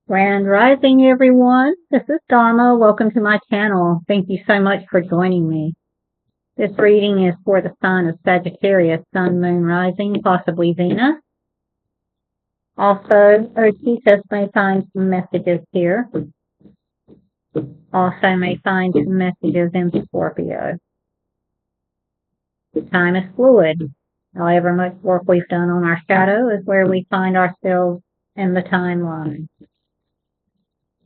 Grand Rising, everyone. This is Dharma. Welcome to my channel. Thank you so much for joining me. This reading is for the sign of Sagittarius, Sun, Moon, Rising, possibly Venus. Also, Otis may find some messages here. Also may find some messages in Scorpio. Time is fluid. However much work we've done on our shadow is where we find ourselves in the timeline.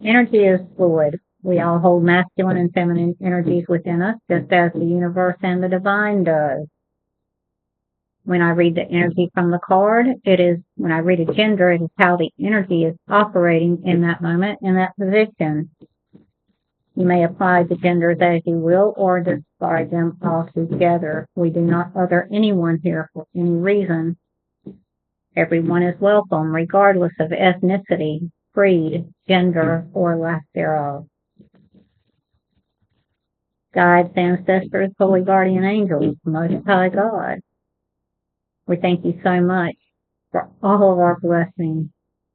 Energy is fluid. We all hold masculine and feminine energies within us, just as the universe and the divine does. When I read the energy from the card, when I read a gender, it is how the energy is operating in that moment, in that position. You may apply the genders as you will or discard them altogether. We do not other anyone here for any reason. Everyone is welcome, regardless of ethnicity, creed, gender, or lack thereof. Guides, ancestors, holy guardian angels, Most High God, we thank you so much for all of our blessings,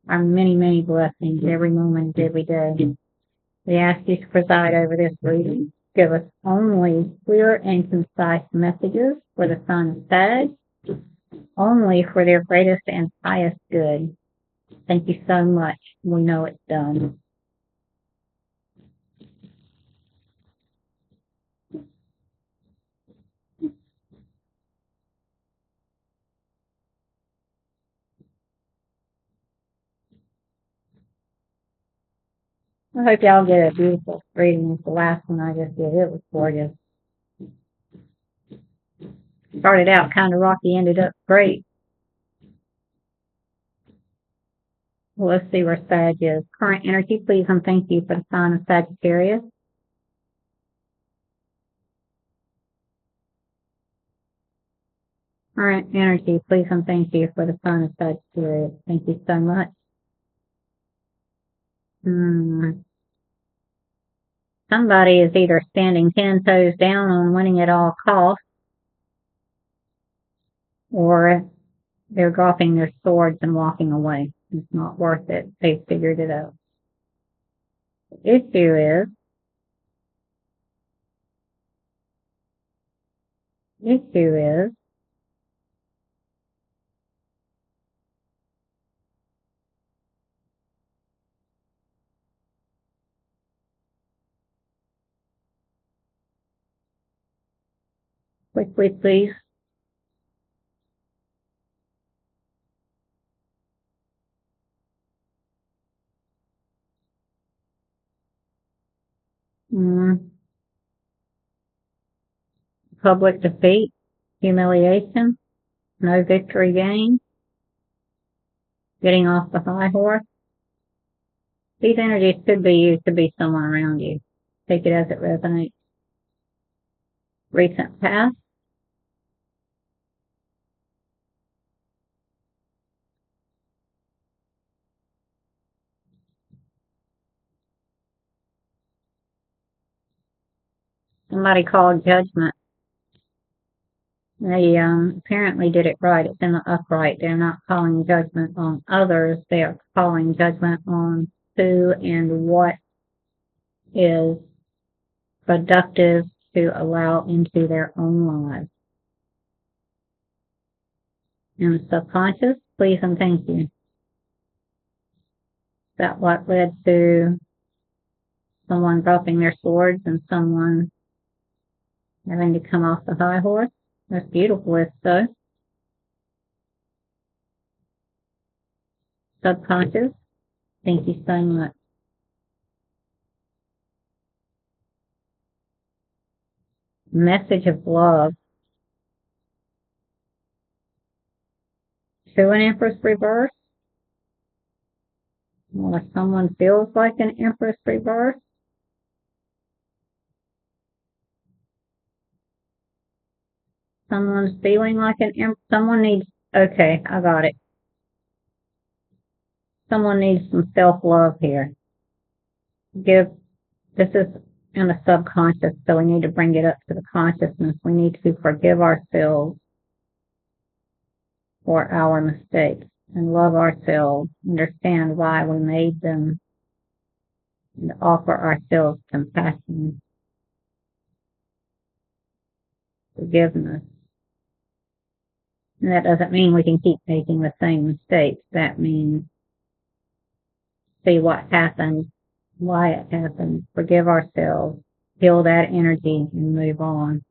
our many, many blessings, every moment, every day. We ask you to preside over this reading. Give us only clear and concise messages for the sign of Sag, only for their greatest and highest good. Thank you so much. We know it's done. I hope y'all get a beautiful reading. The last one I just did, it was gorgeous. Started out kind of rocky, ended up great. Well, let's see where Sag is. Current energy, please and thank you for the sign of Sagittarius. Current energy, please and thank you for the sign of Sagittarius. Thank you so much. Somebody is either standing 10 toes down on winning at all costs, or they're dropping their swords and walking away. It's not worth it. They've figured it out. The issue is quickly, please. Public defeat, humiliation, no victory gained, getting off the high horse. These energies could be used to be someone around you. Take it as it resonates. Recent past. Somebody called judgment. They apparently did it right. It's in the upright. They're not calling judgment on others. They are calling judgment on who and what is productive to allow into their own lives. And the subconscious, please and thank you. Is that what led to someone dropping their swords and someone having to come off the high horse? That's beautiful, if so. Subconscious, thank you so much. Message of love. To an Empress reverse. Or someone feels like an Empress reverse. Someone's feeling like an Empress. Someone needs, okay, I got it. Someone needs some self-love here. This is in the subconscious, so we need to bring it up to the consciousness. We need to forgive ourselves for our mistakes and love ourselves, understand why we made them, and offer ourselves compassion, forgiveness. And that doesn't mean we can keep making the same mistakes. That means see what happened, why it happened, forgive ourselves, feel that energy, and move on.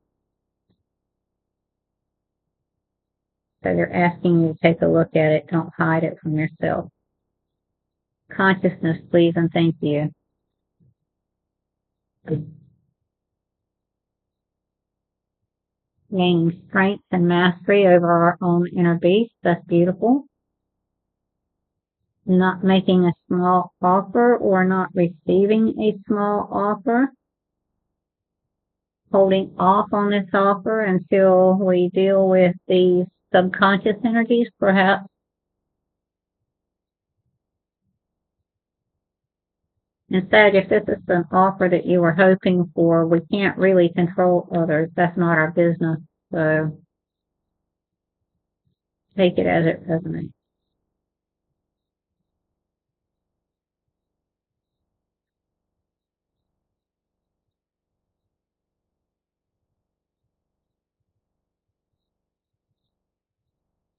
So they're asking you to take a look at it. Don't hide it from yourself. Consciousness, please, and thank you. Gaining strength and mastery over our own inner beast. That's beautiful. Not making a small offer or not receiving a small offer. Holding off on this offer until we deal with these subconscious energies, perhaps. And Sag, if this is an offer that you were hoping for, we can't really control others. That's not our business. So take it as it resonates.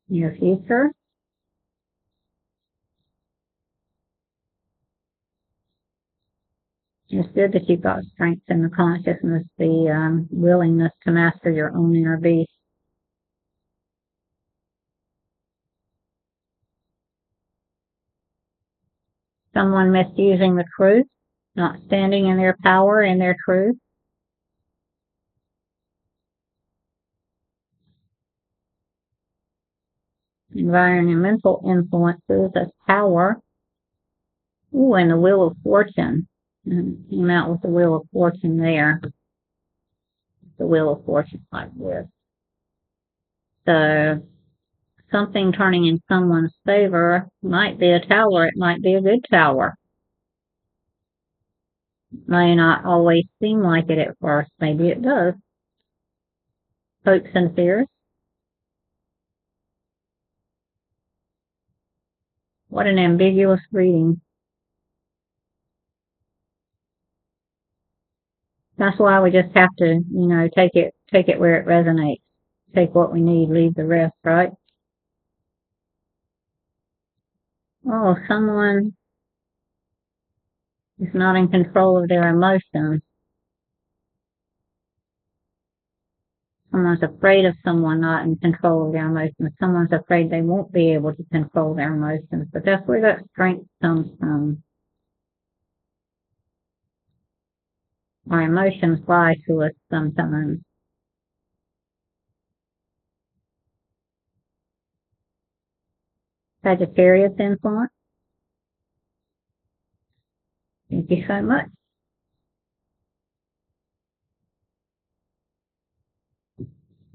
Your future. It's good that you've got strength in the consciousness, the willingness to master your own inner beast. Someone misusing the truth, not standing in their power and their truth. Environmental influences as power. Ooh, and the Wheel of Fortune. And came out with the Wheel of Fortune there. The Wheel of Fortune like this. So something turning in someone's favor might be a tower. It might be a good tower. May not always seem like it at first. Maybe it does. Hopes and fears. What an ambiguous reading. That's why we just have to, take it where it resonates. Take what we need, leave the rest, right? Oh, someone is not in control of their emotions. Someone's afraid of someone not in control of their emotions. Someone's afraid they won't be able to control their emotions. But that's where that strength comes from. Our emotions lie to us sometimes. Sagittarius influence. Thank you so much.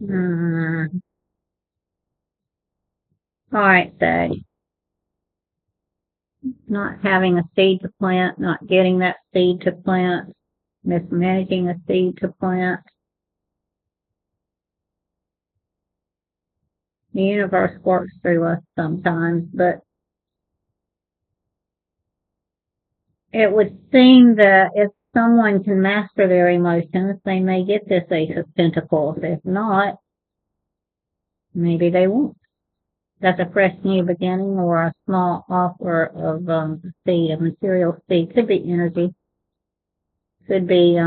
All right, Sag. Not having a seed to plant, not getting that seed to plant, mismanaging a seed to plant. The universe works through us sometimes, but it would seem that if someone can master their emotions, they may get this Ace of Pentacles. If not, maybe they won't. That's a fresh new beginning or a small offer of a seed, a material seed. Could be energy. Could be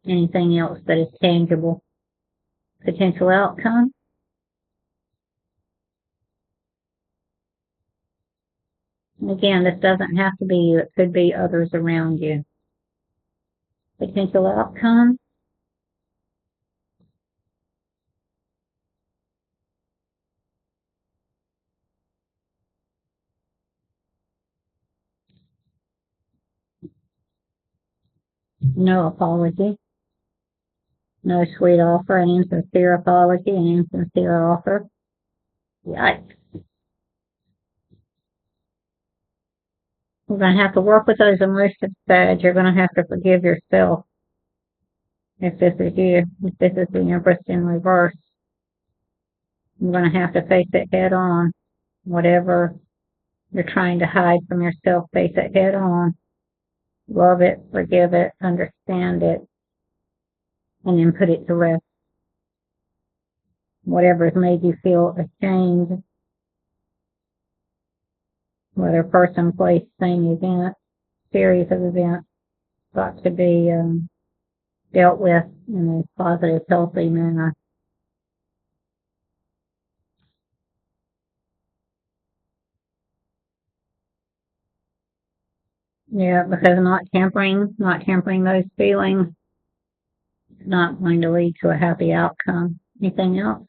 anything else that is tangible. Potential outcome. And again, this doesn't have to be you. It could be others around you. Potential outcome. No apology. No sweet offer, an insincere apology, an insincere offer. Yikes. We're going to have to work with those emotions, Sag. You're going to have to forgive yourself if this is you, if this is the Empress in reverse. You're going to have to face it head on. Whatever you're trying to hide from yourself, face it head on. love it, forgive it, understand it, and then put it to rest. Whatever has made you feel ashamed, whether person, place, thing, event, series of events, got to be dealt with in a positive, healthy manner. Yeah, because not tampering those feelings is not going to lead to a happy outcome. Anything else?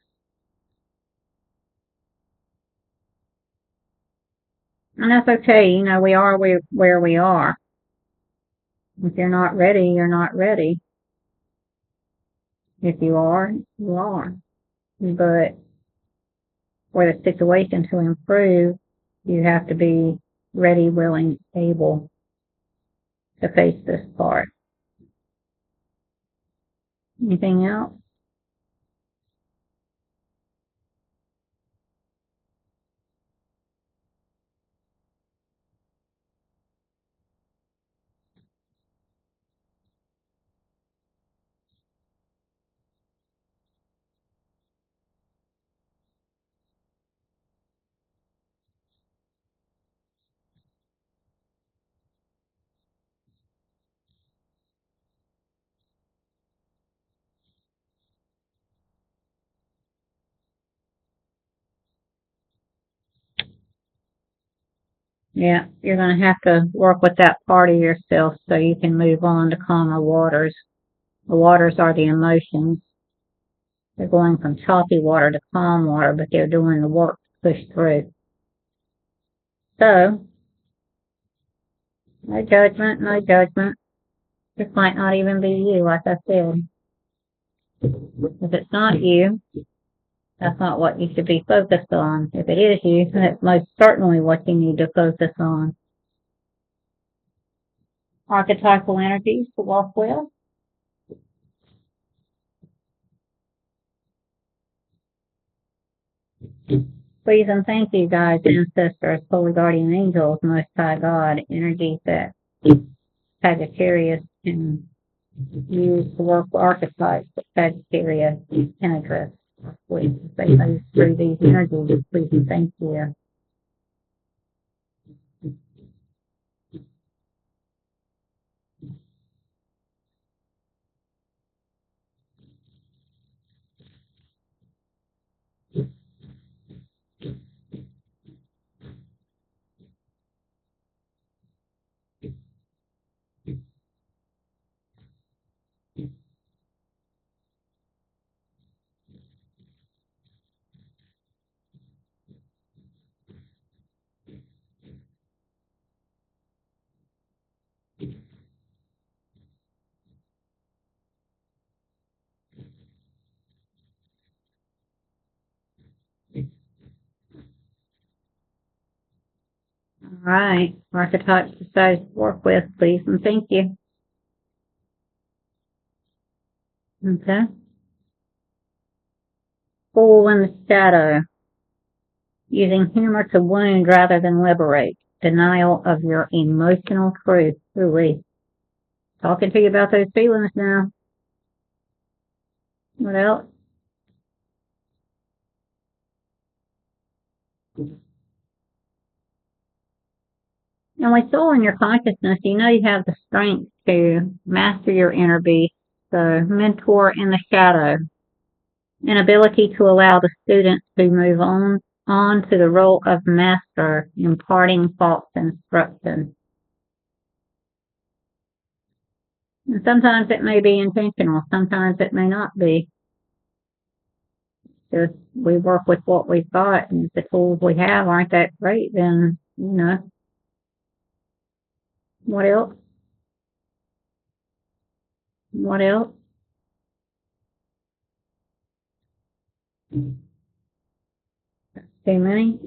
And that's okay. You know, we are where we are. If you're not ready, you're not ready. If you are, you are. But for the situation to improve, you have to be ready, willing, able to face this part. Anything else? Yeah, you're going to have to work with that part of yourself so you can move on to calmer waters. The waters are the emotions. They're going from choppy water to calm water, but they're doing the work to push through. So, no judgment, no judgment. This might not even be you, like I said. If it's not you, that's not what you should be focused on. If it is you, that's most certainly what you need to focus on. Archetypal energies to walk with. Please and thank you, guys, ancestors, holy guardian angels, most high God, energies that Sagittarius can use to work with archetypes that Sagittarius can address. Please, they move through these energies. Please and thank you. All right, archetypes decided to work with, please and thank you. Okay. Fool in the shadow. Using humor to wound rather than liberate. Denial of your emotional truth. Ooh-wee. Talking to you about those feelings now. What else? And with soul in your consciousness, you know you have the strength to master your inner beast, the mentor in the shadow, an ability to allow the student to move on to the role of master, imparting false instruction. And sometimes it may be intentional, sometimes it may not be. Just we work with what we've got, and if the tools we have aren't that great, then, you know, what else? What else? Too many?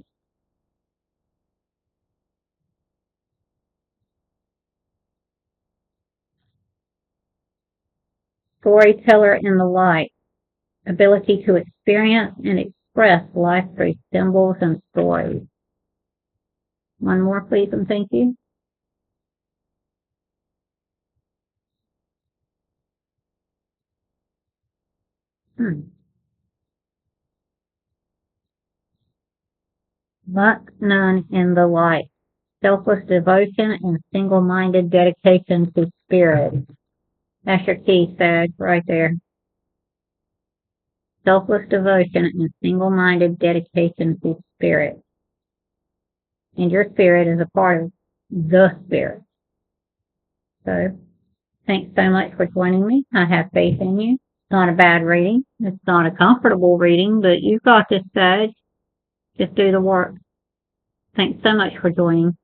Storyteller in the light, ability to experience and express life through symbols and stories. One more, please, and thank you. Much none in the light. Selfless devotion and single-minded dedication to spirit. That's your key, Sag, right there. Selfless devotion and single-minded dedication to spirit. And your spirit is a part of the spirit. So, thanks so much for joining me. I have faith in you. It's not a bad reading. It's not a comfortable reading, but you've got this, Sag. Just do the work. Thanks so much for joining.